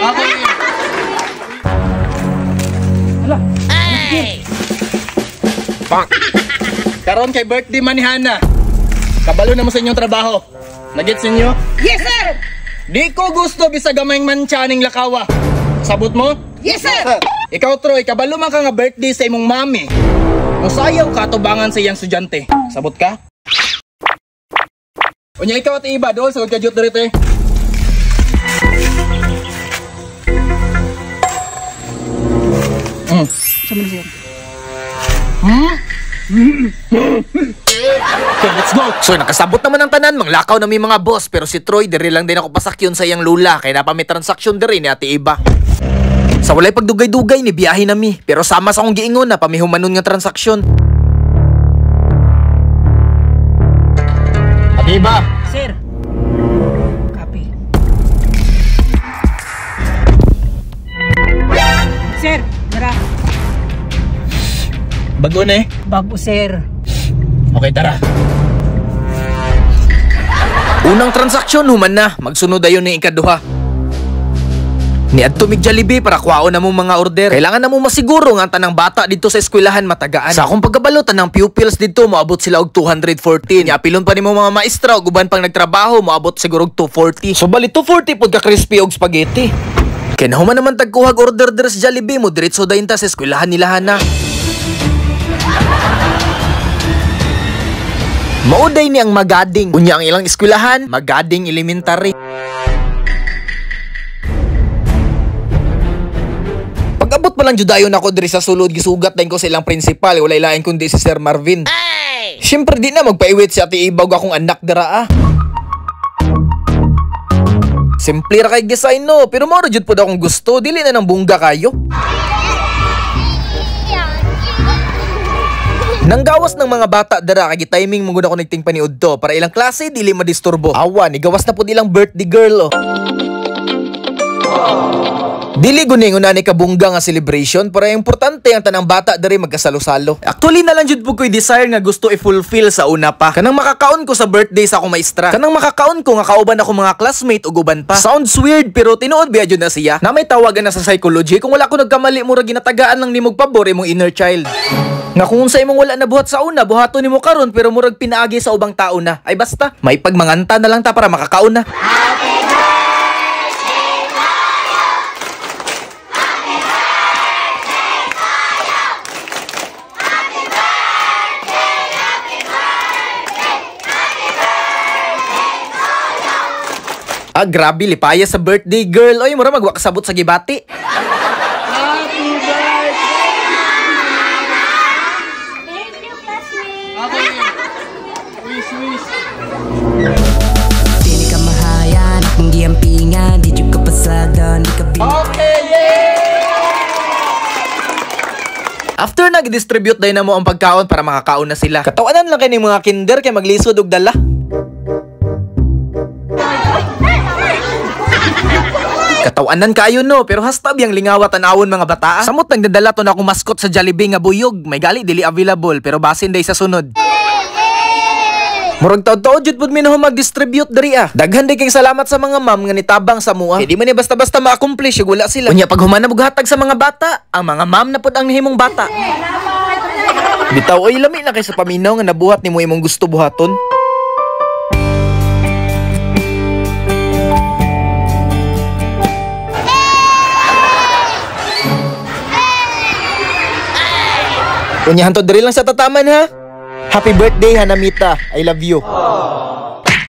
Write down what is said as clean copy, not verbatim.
Okay. Hala. Hey! Bang. Karon kay birthday man ni Hana. Kabalo na mo sa inyong trabaho. Nagets ninyo? Yes, sir! Di ko gusto bisag gamayng mancha ning lakawa. Sabot mo? Yes, sir! Ikaw, Troy, kabalo man ka nga birthday sa imong mami. Musayaw ka tubangan sa iyang estudyante. Sabot ka? Unya ikaw at iba, doon sa kagkadyot dito eh. Sama na, sir. Okay, let's go. So nakasabot naman ang tanan, manglakaw na may mga boss. Pero si Troy, diri lang din ako pasakyon sa iyang lula. Kaya na pa may transaksyon diri ni ate iba. Sa walay pagdugay-dugay ni biyahe nami. Pero sama sa akong giingon na pamihumanon nga transaksyon. Ate iba. Sir. Copy. Sir, tara. Bago na eh. Bago, sir. Okay, tara. Unang transaksyon human na, magsunod ayon ni ikaduha. Ni adto mig Jollibee para kuhaon na mo mga order. Kailangan na mo masiguro nga tanang bata dito sa eskwelahan matagaan. Sa akong pagkabalo tanang pupils dito moabot sila og 214. Apilon pa nimo mga maestra ug uban pang nagtrabaho moabot siguro og 240. So bali 240 pud ka crispy og spaghetti. Kaya nahuman naman tagkuhag order der sa Jollibee mo diretso dayon ta sa eskwelahan nila Hana. Mauday ni ang Magading. Unya ang ilang eskwelahan, Magading Elementary. Pag-abot pa lang judayon ako diri sa sulod, gisugat din ko sa ilang principal, walay lain kundi si Sir Marvin. Hey! Siyempre di na magpaiwit si ate Ibag akong anak dara ah. Simple ra kay design no, pero mao ra jud pud akong gusto, dili na nang bungga kayo. Nang gawas ng mga bata dara kay timing mong ko nagting paniud to para ilang klase dili madisturbo. Awa ni gawas na pud ilang birthday girl oh. Dili guningon na ni kabungga nga celebration para importante ang tanang bata diri magkasalo-salo. Actually na lang jud pud ko'y desire nga gusto i-fulfill sa una pa. Kanang makakaon ko sa birthday sa akong maestra. Kanang makakaon ko nga kauban ako mga classmate ug uban pa. Sounds weird pero tinuod biya jud na siya. Na may tawagan na sa psychology kung wala ko nagkamali mura ginatagaan lang nimog pabor imong inner child. Nga kung sa imong wala na buhat sa una, buhaton nimo karon pero murag pinaagi sa ubang tao na. Ay basta, may pagmanganta na lang ta para makakaon na. Ah, grabe, lipaya sa birthday girl. Oy, mura magwakasabot sa gibati. Dili ka mahayan, hindi ang pinga, di ka pasada, di ka Okay, yeah! After nag-distribute din na mo ang pagkaon para makakaon na sila. Katawanan lang kayo ng mga kinder kay maglisod og dala. Katawanan kayo no, pero hastab yang lingawa tanawon mga bata. Samot nagdadala to na akong maskot sa Jollibee nga buyog. May gali dili available pero basin day sa sunod. Murag taod-taod jud pud minuho mag-distribute diri ah. Daghan day kay salamat sa mga ma'am nga nitabang sa mua. Di man ni basta-basta ma-accomplish ug wala sila. Unya pag human na bughatag sa mga bata, ang mga ma'am na pud ang nahimong bata. Bitaw oy lami na kay sa paminaw nga nabuhat nimo imong gusto buhaton. Unya hantod diri lang sa tataman ha. Happy birthday Hanamita. I love you.